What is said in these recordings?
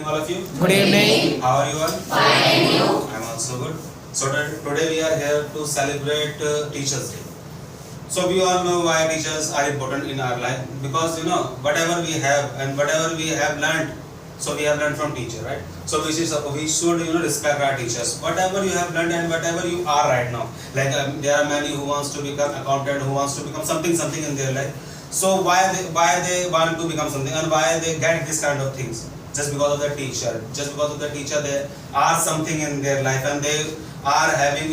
All of you. Good evening. How are you all? Fine, and you? I am also good. So today we are here to celebrate Teachers Day. So we all know why teachers are important in our life, because whatever we have and whatever we have learned, so we have learned from teacher, right? So we should respect our teachers. Whatever you have learned and whatever you are right now, like there are many who wants to become accountant, who wants to become something in their life. So why they want to become something, and why they get this kind of things? Just because of the teacher. Just because of the teacher, they are something in their life, and they are having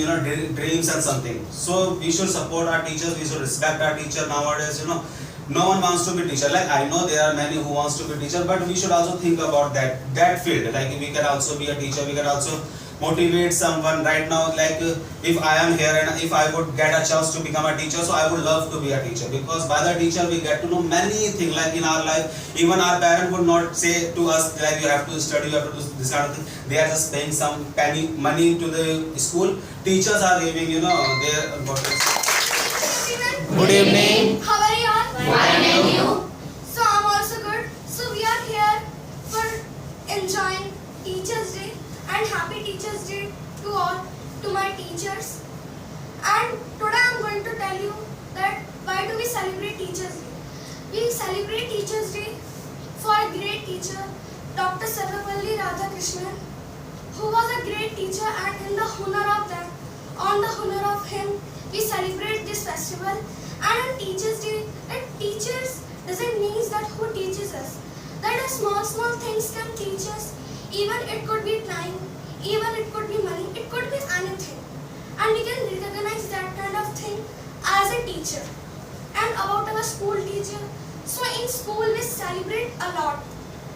dreams and something. So we should support our teachers. We should respect our teacher nowadays. No one wants to be teacher. Like I know there are many who wants to be teacher, but we should also think about that field. Like we can also be a teacher. We can also motivate someone right now. Like if I am here and if I would get a chance to become a teacher, so I would love to be a teacher, because by the teacher we get to know many things. Like in our life, even our parent would not say to us like you have to study, you have to do this kind of thing. They are just paying some penny money to the school. Teachers are giving their importance. Good evening. How are you all? Fine, and you? So I'm also good. So we are here for enjoying Teachers Day, and happy Teachers Day to all, to my teachers. And today I'm going to tell you that why do we celebrate Teachers Day? We celebrate Teachers Day for a great teacher, Dr. Sarvapalli Radhakrishnan, who was a great teacher, and in the honor of them, on the honor of him, we celebrate this festival. And on Teachers Day, that teachers doesn't mean that who teaches us. That a small things can teach us. Even it could be time, even it could be money, it could be anything. And we can recognize that kind of thing as a teacher. And about our school teacher, so in school we celebrate a lot.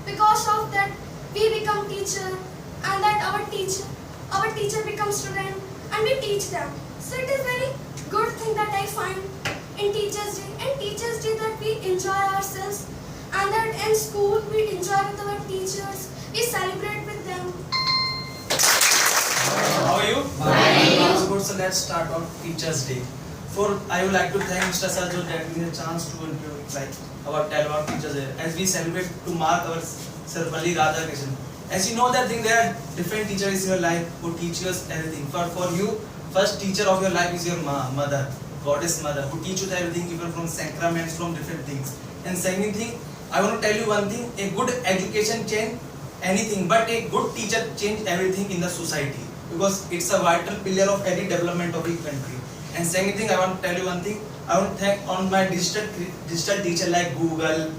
Because of that, we become teacher, and that our teacher becomes student, and we teach them. So it is very good thing that I find in Teachers Day. And Teachers Day that we enjoy ourselves, and that in school we enjoy with our teachers, we celebrate with them. How are you? Fine. Good, so let's start on Teachers Day. I would like to thank Mr. Sajjo that gave me a chance to tell about Teachers Day. As we celebrate to mark our Sarvapalli Radhakrishnan. As you know that there are different teachers in your life who teach us everything. For you, first teacher of your life is your mother, goddess mother, who teach you everything, even from sacraments, from different things. And second thing, I want to tell you one thing: a good education change anything, but a good teacher change everything in the society, because it's a vital pillar of any development of a country. And second thing, I want to tell you one thing: I want to thank on my digital teacher like Google,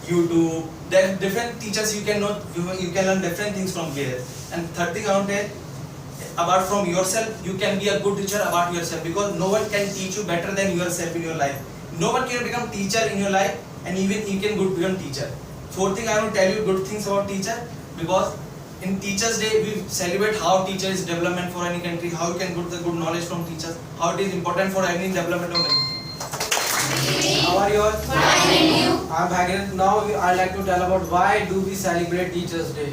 YouTube. There are different teachers you can learn different things from there. And third thing, I want to tell about from yourself, you can be a good teacher about yourself, because no one can teach you better than yourself in your life. No one can become teacher in your life, and even you can become teacher. Fourth thing, I want to tell you good things about teacher, because in Teachers Day we celebrate how teacher is development for any country, how you can get the good knowledge from teachers, how it is important for any development of anything. How are you all? Fine, and you? I'm Bhagirath. Now I'd like to tell about why do we celebrate Teachers Day.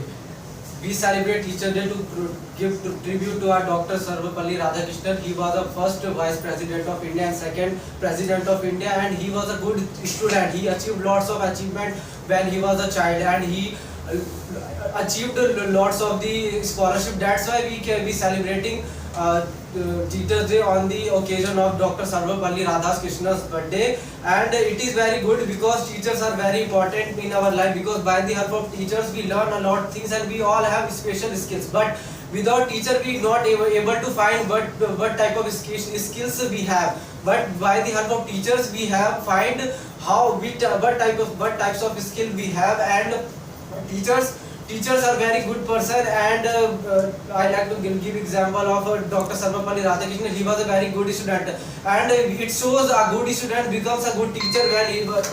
We celebrate Teachers Day to give tribute to our Dr. Sarvapalli Radhakrishnan. He was the first Vice President of India and second President of India, and he was a good student. He achieved lots of achievement when he was a child, and he achieved lots of the scholarship. That's why we can be celebrating Teachers Day on the occasion of Dr. Sarvapalli Radhakrishnan's birthday. And it is very good because teachers are very important in our life, because by the help of teachers we learn a lot of things, and we all have special skills. But without teacher we not able to find what type of skills we have. But by the help of teachers we have find what types of skill we have. And teachers are very good person, and I like to give example of Dr. Sarvapalli Radhakrishnan. He was a very good student, and it shows a good student becomes a good teacher when he was.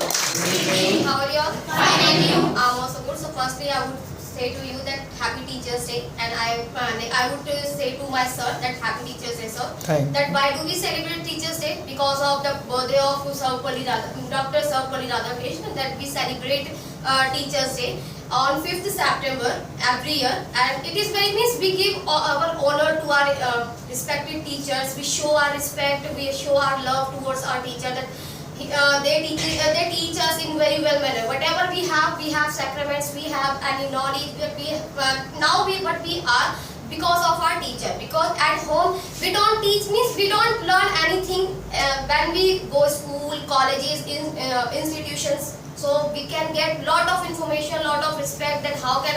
How are you all? Fine, and you? I'm also good. So firstly, I would say to you that Happy Teachers Day, and I would say to my sir that Happy Teachers Day, sir. Thank. That why do we celebrate Teachers Day? Because of the birthday of Dr. Sarvapalli Radhakrishnan, that we celebrate Teachers Day on 5th September every year, and it is very means we give our honor to our respected teachers. We show our respect, we show our love towards our teacher, that they teach us in very well manner. Whatever we have sacraments, we have any knowledge. What we are because of our teacher. Because at home we don't teach, means we don't learn anything when we go school, colleges, institutions. So we can get lot of information, lot of respect that how can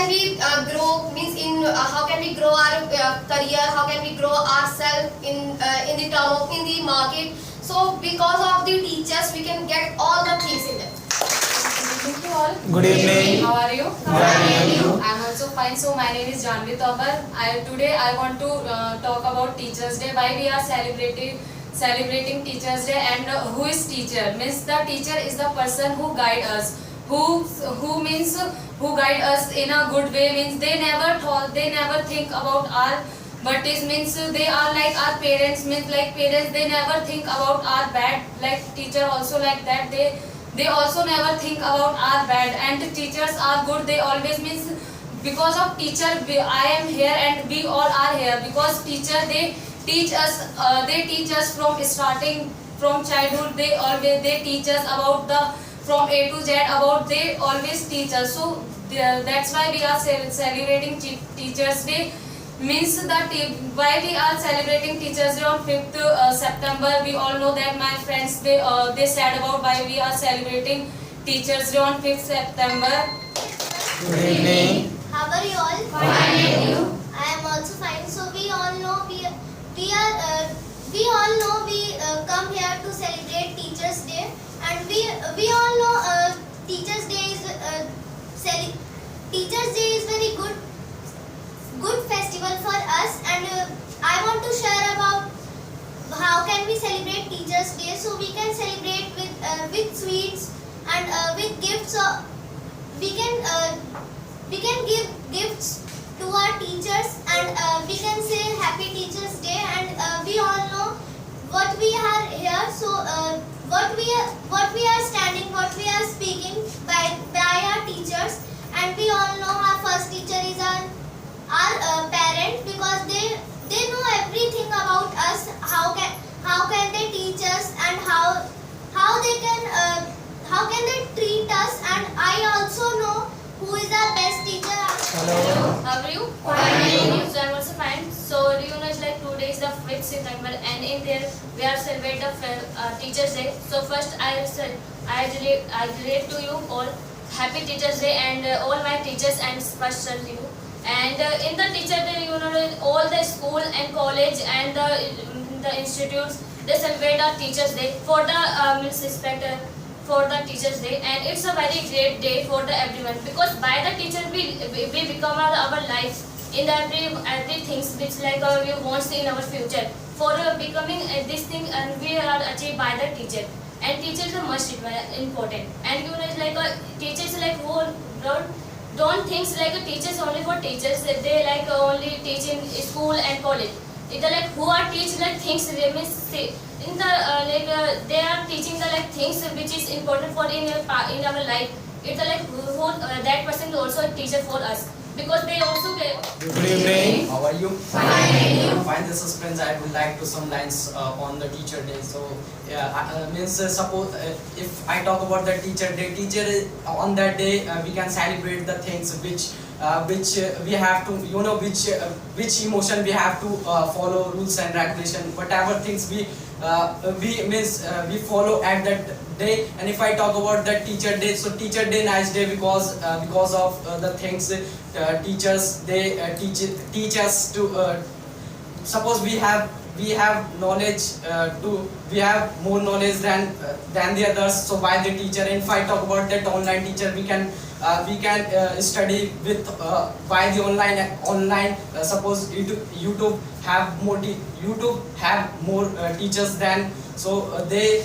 we grow, means in how can we grow our career, how can we grow ourselves in the term of in the market. So because of the teachers we can get all the things in them. Thank you all. Good evening. How are you? I am also fine. So my name is Janvi Tobar. Today I want to talk about Teachers Day. Why we are celebrating Teachers Day, and who is teacher? Means the teacher is the person who guide us. Who guide us in a good way. Means they never think about our. But it means they are like our parents. Means like parents, they never think about our bad. Like teacher also like that. They also never think about our bad, and teachers are good. They always means because of teacher I am here and we all are here because teacher they teach us from starting from childhood. They teach us about the from A to Z about they always teach us. So that's why we are celebrating Teachers Day. Means that why we are celebrating Teachers Day on 5th September. We all know that my friends they said about why we are celebrating Teachers Day on 5th September. Good evening. How are you all? Fine. I am also fine. So we all know we come here to celebrate Teachers Day, and we all know Teachers Day is very good festival for us, and I want to share about how can we celebrate Teachers Day. So we can celebrate with sweets and with gifts. We can give gifts to our teachers, and we can say Happy Teachers Day. And we all know what we are here. So what we are standing, what we are speaking by our teachers, and we all know our first teacher is our parent, because they know everything about us. How can they teach us, and how can they treat us. And I also know who is our best teacher. Hello. How are you? Fine. So I'm also fine. So do you know it's like today is the 5th September, and in there we are celebrating the Teachers Day. So first I relate to you all Happy Teachers Day, and all my teachers and special to you. And in the Teacher Day, you know, all the school and college and the institutes, they celebrate our Teachers Day for the respect for the Teachers Day, and it's a very great day for the everyone, because by the teacher we become our life in every things which like we want in our future for becoming this thing, and we are achieved by the teacher. And teachers are much important, and you know it's like teachers like who don't think like teachers only for teachers. They like only teach in school and college. It's like who are teach like things they means in the they are teaching the like things which is important for in our life. It's like who that person is also a teacher for us, because they also Good evening. How are you? Fine. This is Prince. I would like to some lines on the Teacher Day. So, suppose if I talk about the Teacher Day, on that day we can celebrate the things which we have to, you know, which emotion we have to follow rules and regulation, whatever things we follow at that day. And if I talk about the Teacher Day, so Teacher Day nice day because of the things teachers they teach us to suppose we have knowledge we have more knowledge than the others, so by the teacher. And if I talk about that online teacher, we can study with by the online suppose YouTube have more teachers than, so they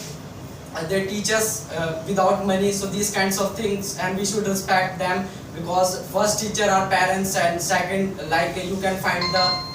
teach us without money. So these kinds of things, and we should respect them, because first teacher are parents, and second like you can find the